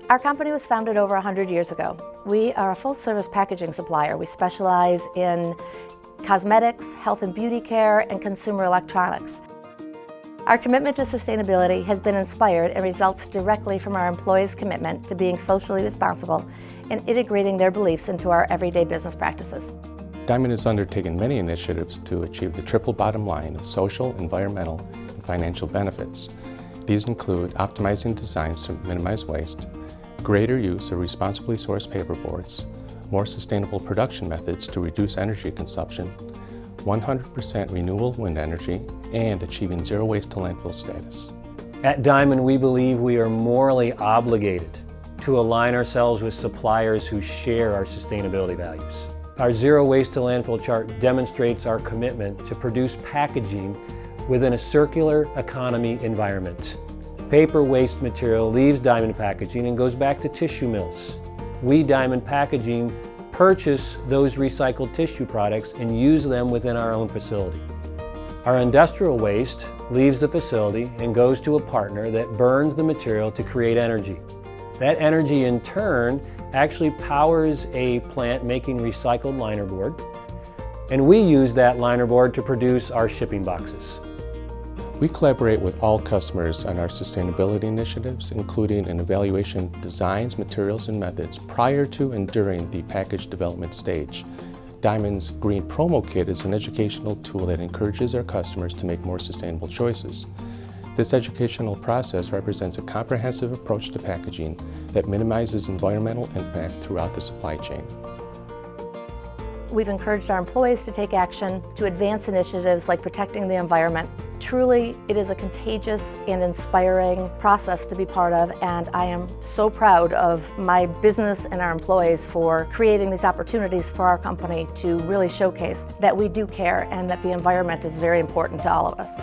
Our company was founded over 100 years ago. We are a full-service packaging supplier. We specialize in cosmetics, health and beauty care, and consumer electronics. Our commitment to sustainability has been inspired and results directly from our employees' commitment to being socially responsible and integrating their beliefs into our everyday business practices. Diamond has undertaken many initiatives to achieve the triple bottom line of social, environmental, and financial benefits. These include optimizing designs to minimize waste, greater use of responsibly sourced paperboards, more sustainable production methods to reduce energy consumption, 100% renewable wind energy, and achieving zero waste to landfill status. At Diamond, we believe we are morally obligated to align ourselves with suppliers who share our sustainability values. Our zero waste to landfill chart demonstrates our commitment to produce packaging within a circular economy environment. Paper waste material leaves Diamond Packaging and goes back to tissue mills. We, Diamond Packaging, purchase those recycled tissue products and use them within our own facility. Our industrial waste leaves the facility and goes to a partner that burns the material to create energy. That energy in turn actually powers a plant making recycled linerboard, and we use that linerboard to produce our shipping boxes. We collaborate with all customers on our sustainability initiatives, including an evaluation of designs, materials, and methods prior to and during the package development stage. Diamond's Green Promo Kit is an educational tool that encourages our customers to make more sustainable choices. This educational process represents a comprehensive approach to packaging that minimizes environmental impact throughout the supply chain. We've encouraged our employees to take action to advance initiatives like protecting the environment. Truly, it is a contagious and inspiring process to be part of, and I am so proud of my business and our employees for creating these opportunities for our company to really showcase that we do care and that the environment is very important to all of us.